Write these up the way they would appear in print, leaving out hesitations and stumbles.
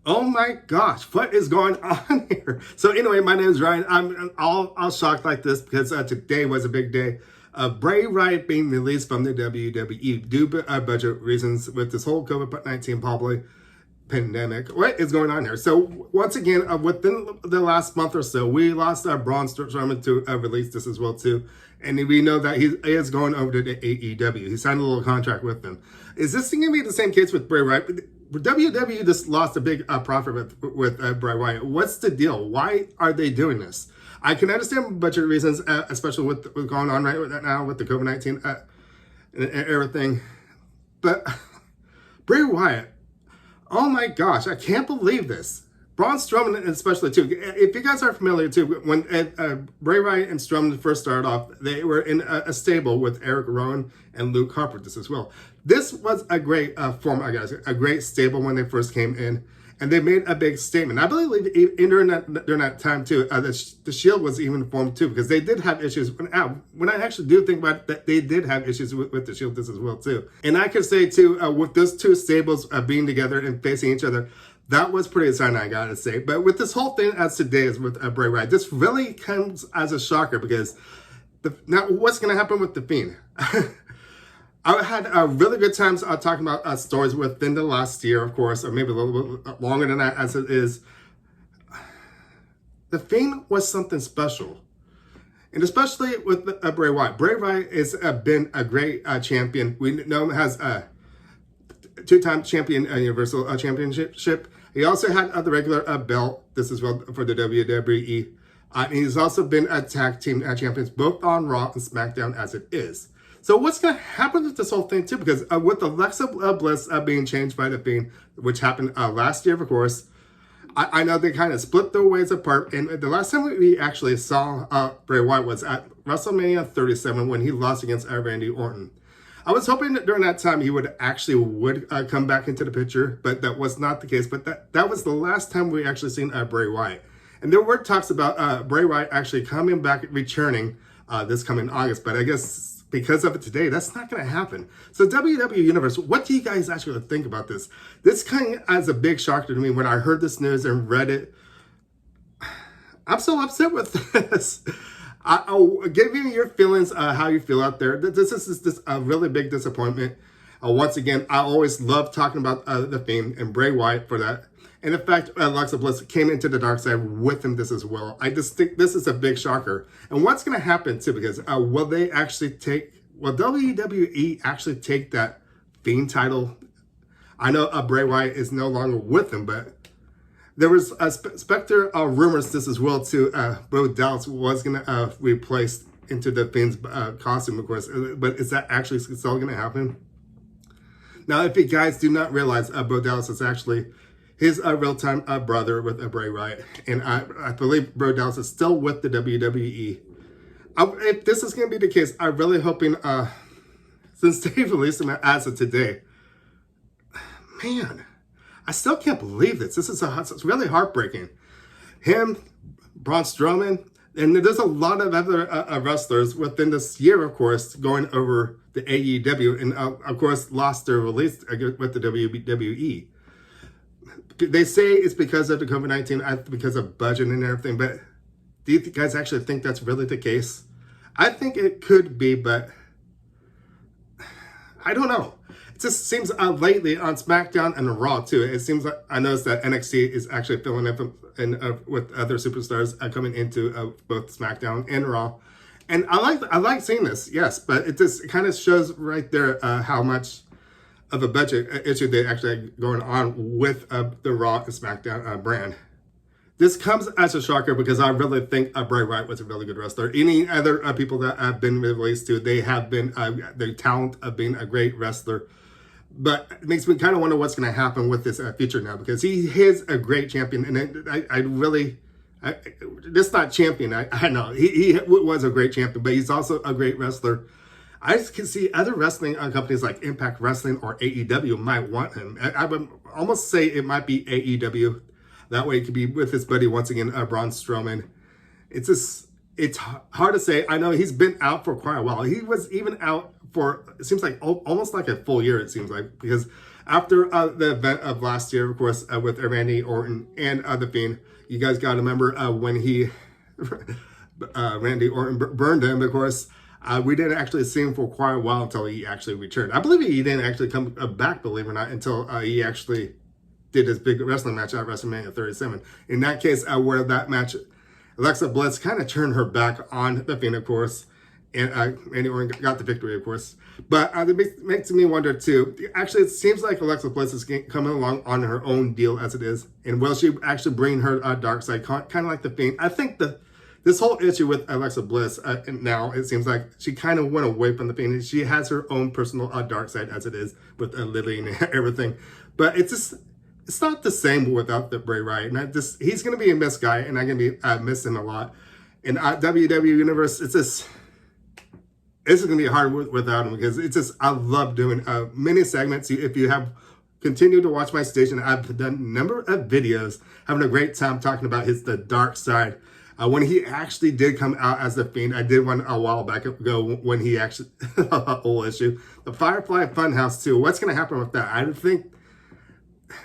Oh my gosh, what is going on here? So anyway, my name is Ryan. I'm all shocked like this because today was a big day. Bray Wyatt being released from the WWE due to budget reasons with this whole COVID-19 probably pandemic. What is going on here? So once again, within the last month or so, we lost our Braun Strowman to release this as well too. And we know that he is going over to the AEW. He signed a little contract with them. Is this going to be the same case with Bray Wyatt? WWE just lost a big profit with Bray Wyatt. What's the deal? Why are they doing this? I can understand budget reasons, especially with what's going on right now with the COVID-19 and everything. But Bray Wyatt, oh my gosh, I can't believe this. Braun Strowman especially too. If you guys are familiar too, when Bray Wyatt and Strowman first started off, they were in a stable with Eric Rowan and Luke Harper just as well. This was a great a great stable when they first came in, and they made a big statement. I believe during that time too, the Shield was even formed too, because they did have issues. When I actually do think about it, that they did have issues with the Shield this as well too. And I could say too, with those two stables being together and facing each other, that was pretty exciting, I gotta say. But with this whole thing as today is with Bray Wyatt, this really comes as a shocker because now what's gonna happen with The Fiend? I had really good times talking about stories within the last year, of course, or maybe a little bit longer than that as it is. The Fiend was something special. And especially with Bray Wyatt. Bray Wyatt has been a great champion. We know him has a two-time champion Universal Championship. He also had the regular belt. This is well for the WWE. And he's also been a tag team champions both on Raw and SmackDown as it is. So what's going to happen with this whole thing too? Because with Alexa Bliss being changed by The Fiend, which happened last year, of course, I know they kind of split their ways apart. And the last time we actually saw Bray Wyatt was at WrestleMania 37 when he lost against Randy Orton. I was hoping that during that time he would come back into the picture, but that was not the case. But that was the last time we actually seen Bray Wyatt. And there were talks about Bray Wyatt actually coming back, returning this coming August. But I guess because of it today, that's not going to happen. So WWE Universe, what do you guys actually think about this? This came as a big shock to me when I heard this news and read it. I'm so upset with this. I'll give you your feelings, how you feel out there. This is a really big disappointment. Once again, I always love talking about The Fiend and Bray Wyatt for that. And in fact, Alexa Bliss came into the dark side with him this as well. I just think this is a big shocker. And what's going to happen too, because will WWE actually take that Fiend title? I know Bray Wyatt is no longer with him, but there was a specter rumors this as well too. Bo Dallas was going to replace into the Fiend's costume, of course. But is that actually still going to happen? Now, if you guys do not realize, Bo Dallas is actually his real-time brother with Bray Wyatt. And I believe Bro Dallas is still with the WWE. If this is going to be the case, I'm really hoping, since they released him as of today, man, I still can't believe this. It's really heartbreaking. Him, Braun Strowman, and there's a lot of other wrestlers within this year, of course, going over the AEW, and of course, lost their release with the WWE. They say it's because of the COVID-19, because of budget and everything, but do you guys actually think that's really the case? I think it could be, but I don't know. It just seems lately on SmackDown and Raw too, it seems like I noticed that NXT is actually filling up with other superstars coming into both SmackDown and Raw. And I like seeing this, yes, but it just kind of shows right there how much of a budget issue they actually going on with the Raw and SmackDown brand. This comes as a shocker because I really think Bray Wyatt was a really good wrestler. Any other people that have been released to, they have been the talent of being a great wrestler. But it makes me kind of wonder what's going to happen with this future now, because he is a great champion, and this not champion. I know he was a great champion, but he's also a great wrestler. I can see other wrestling companies like Impact Wrestling or AEW might want him. I would almost say it might be AEW. That way he could be with his buddy once again, Braun Strowman. It's hard to say. I know he's been out for quite a while. He was even out for, it seems like almost like a full year, it seems like, because After the event of last year, of course, with Randy Orton and The Fiend, you guys got to remember when he, Randy Orton burned him, of course, we didn't actually see him for quite a while until he actually returned. I believe he didn't actually come back, believe it or not, until he actually did his big wrestling match at WrestleMania 37. In that case, where that match, Alexa Bliss kind of turned her back on The Fiend, of course, and Randy Orton got the victory, of course. But it makes me wonder, too. Actually, it seems like Alexa Bliss is coming along on her own deal as it is. And will she actually bring her dark side, kind of like The Fiend? I think this whole issue with Alexa Bliss, now, it seems like she kind of went away from The Fiend. She has her own personal dark side as it is with Lily and everything. But it's not the same without the Bray Wyatt. And he's going to be a missed guy, and I'm going to be miss him a lot. And WWE Universe, this is going to be hard without him, because I love doing mini segments. If you have continued to watch my station, I've done a number of videos having a great time talking about the dark side. When he actually did come out as The Fiend, I did one a while back ago when he actually, whole issue. The Firefly Funhouse too. What's going to happen with that? I think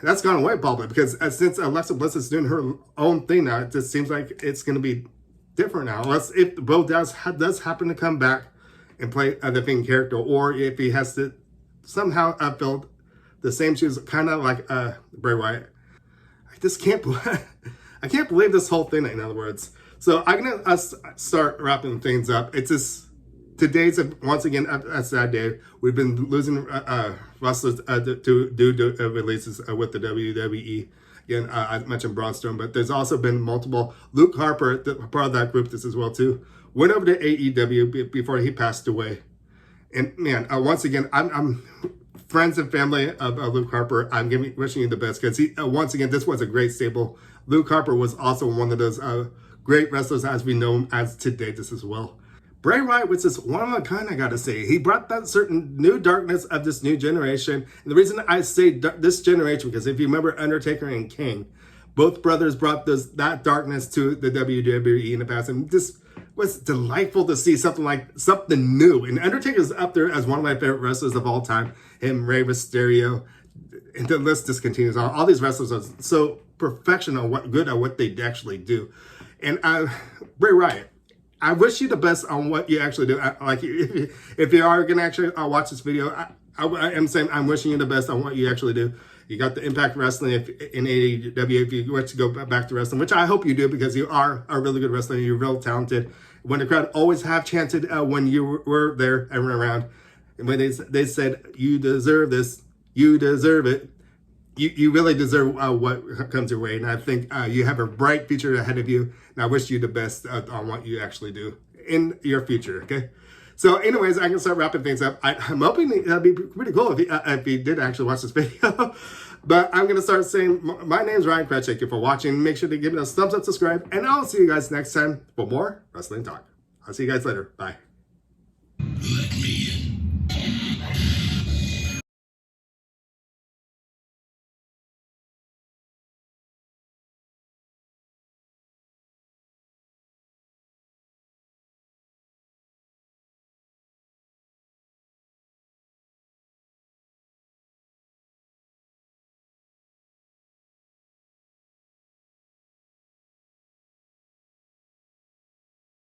that's gone away probably, because since Alexa Bliss is doing her own thing now, it just seems like it's going to be different now. Unless if Bo does happen to come back and play The Fiend character, or if he has to somehow fill the same shoes, kind of like Bray Wyatt. I just can't I can't believe this whole thing, in other words. So I'm gonna start wrapping things up. It's just today's once again a sad day. We've been losing wrestlers due to releases with the WWE. Again, I mentioned Braun Strowman, but there's also been multiple. Luke Harper, part of that group, this as well too, went over to AEW before he passed away. And man, once again, I'm friends and family of Luke Harper. I'm wishing you the best, because once again, this was a great stable. Luke Harper was also one of those great wrestlers as we know him as today, this as well. Bray Wyatt was just one of a kind, I gotta say. He brought that certain new darkness of this new generation. And the reason I say this generation, because if you remember Undertaker and King, both brothers brought that darkness to the WWE in the past. And this was delightful to see something new. And Undertaker's up there as one of my favorite wrestlers of all time. Him, Rey Mysterio, and the list just continues on. All these wrestlers are so perfection on what they actually do. And Bray Wyatt, I wish you the best on what you actually do. Like, if you are going to actually watch this video, I am saying I'm wishing you the best on what you actually do. You got the Impact Wrestling in AEW if you wish to go back to wrestling, which I hope you do, because you are a really good wrestler. You're real talented. When the crowd always have chanted when you were there and around, and when they said, you deserve this, you deserve it. You really deserve what comes your way. And I think you have a bright future ahead of you. And I wish you the best on what you actually do in your future, okay? So anyways, I can start wrapping things up. I'm hoping that'd be pretty cool if you did actually watch this video. But I'm going to start saying, my name's Ryan Cratch. Thank you for watching. Make sure to give it a thumbs up, subscribe, and I'll see you guys next time for more Wrestling Talk. I'll see you guys later. Bye.